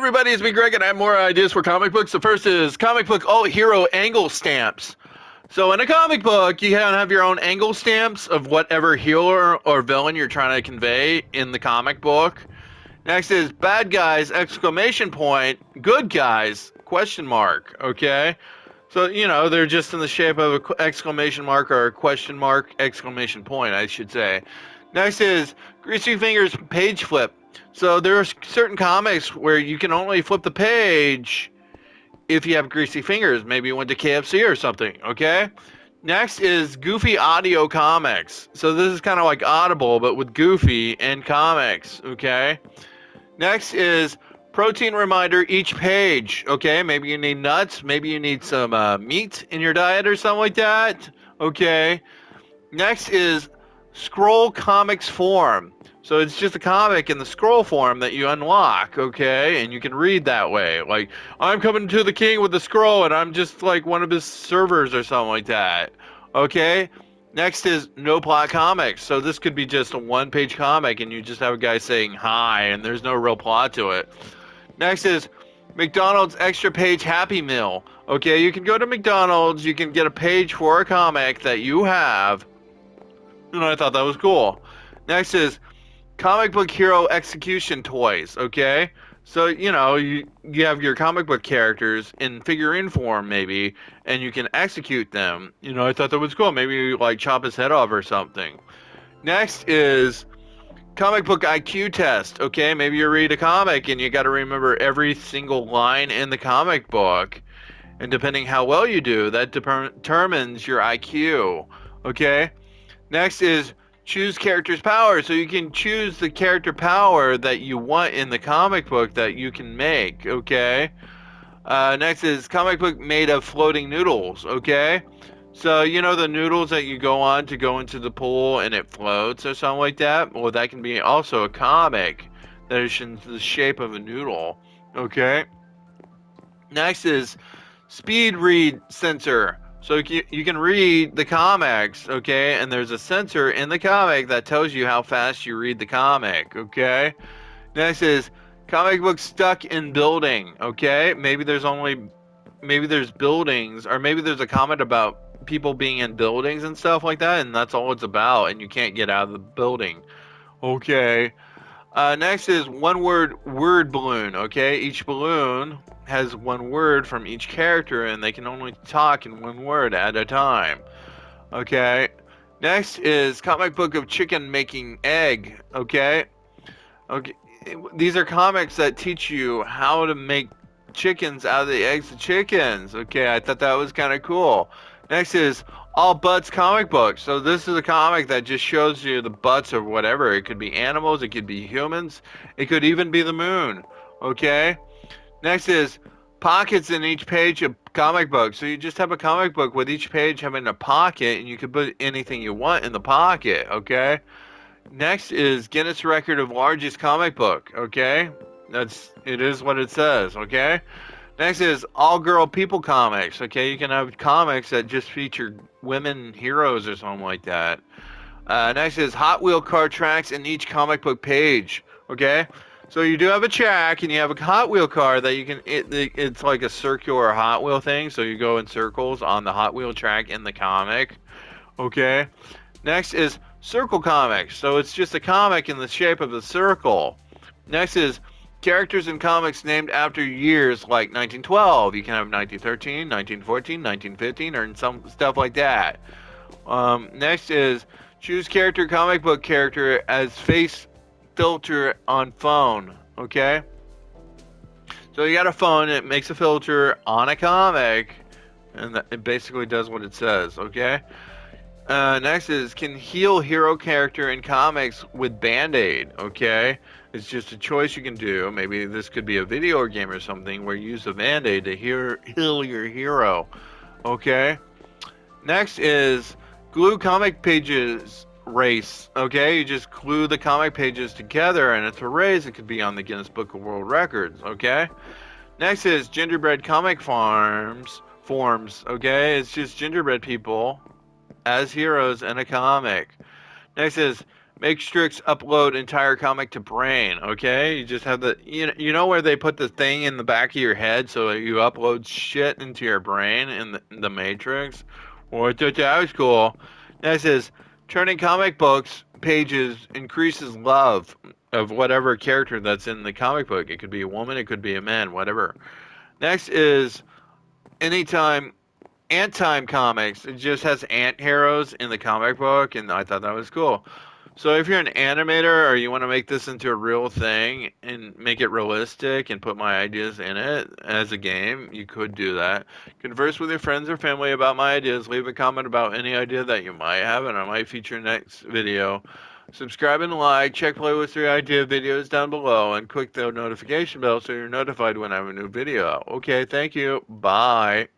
everybody, it's me, Greg, and I have more ideas for comic books. The first is comic book hero angle stamps. So in a comic book, you can have your own angle stamps of whatever hero or villain you're trying to convey in the comic book. Next is bad guys, exclamation point, good guys, question mark, okay? So, they're just in the shape of an exclamation mark or a question mark, exclamation point, I should say. Next is Greasy Fingers page flip. So there are certain comics where you can only flip the page if you have greasy fingers. Maybe you went to KFC or something, okay? Next is Goofy Audio Comics. So this is kind of like Audible, but with Goofy and comics, okay? Next is Protein Reminder each page, okay? Maybe you need nuts. Maybe you need some meat in your diet or something like that, okay? Next is Scroll Comics Form. So it's just a comic in the scroll form that you unlock, okay? And you can read that way. Like, I'm coming to the king with the scroll, and I'm just like one of his servers or something like that, okay? Next is No Plot Comics. So this could be just a one-page comic, and you just have a guy saying hi, and there's no real plot to it. Next is McDonald's Extra Page Happy Meal. Okay, you can go to McDonald's, you can get a page for a comic that you have, and I thought that was cool. Next is Comic Book Hero Execution Toys, okay? So, you have your comic book characters in figurine form, maybe, and you can execute them. I thought that was cool. Maybe you, chop his head off or something. Next is Comic Book IQ Test, okay? Maybe you read a comic and you got to remember every single line in the comic book. And depending how well you do, that determines your IQ, okay? Next is Choose Character's Power. So you can choose the character power that you want in the comic book that you can make, okay? Next is Comic Book Made of Floating Noodles, okay? So, the noodles that you go on to go into the pool and it floats or something like that? Well, that can be also a comic that is in the shape of a noodle, okay? Next is Speed Read Sensor. So you can read the comics, okay? And there's a sensor in the comic that tells you how fast you read the comic, okay? Next is Comic Book Stuck in Building, okay? Maybe there's buildings, or maybe there's a comment about people being in buildings and stuff like that, and that's all it's about, and you can't get out of the building, okay? Next is one word balloon, okay? Each balloon has one word from each character, and they can only talk in one word at a time, okay? Next is Comic Book of Chicken Making Egg, okay? Okay, these are comics that teach you how to make chickens out of the eggs of chickens, okay? I thought that was kind of cool. Next is All Butts Comic Book. So this is a comic that just shows you the butts of whatever. It could be animals, it could be humans, it could even be the moon, okay? Next is Pockets in each page of comic book. So you just have a comic book with each page having a pocket, and you can put anything you want in the pocket, okay? Next is Guinness Record of Largest Comic Book, okay? It is what it says, okay? Next is All-Girl People Comics, okay? You can have comics that just feature women heroes or something like that. Next is Hot Wheel car tracks in each comic book page, okay? So you do have a track, and you have a Hot Wheel car that you can, it's like a circular Hot Wheel thing, so you go in circles on the Hot Wheel track in the comic, okay? Next is Circle Comics, so it's just a comic in the shape of a circle. Next is Characters in comics named after years like 1912. You can have 1913, 1914, 1915, or some stuff like that. Next is Choose Character Comic Book Character as Face Filter on Phone, okay? So you got a phone, it makes a filter on a comic, and it basically does what it says, okay? Next is Can Heal Hero Character in Comics with Band-Aid, okay? It's just a choice you can do. Maybe this could be a video game or something where you use a Band-Aid to heal your hero, okay? Next is Glue Comic Pages Race, okay? You just glue the comic pages together and it's a race. It could be on the Guinness Book of World Records, okay? Next is Gingerbread Comic Forms, okay? It's just gingerbread people as heroes in a comic. Next is Make Strix upload entire comic to brain. Okay, you just have the you know where they put the thing in the back of your head so that you upload shit into your brain in the Matrix. Well, that was cool. Next is turning comic books pages increases love of whatever character that's in the comic book. It could be a woman, it could be a man, whatever. Next is anytime Ant-Time comics. It just has ant heroes in the comic book, and I thought that was cool. So if you're an animator or you want to make this into a real thing and make it realistic and put my ideas in it as a game, you could do that. Converse with your friends or family about my ideas. Leave a comment about any idea that you might have, and I might feature next video. Subscribe and like. Check playlist 3 idea videos down below, and click the notification bell so you're notified when I have a new video. Okay, thank you. Bye.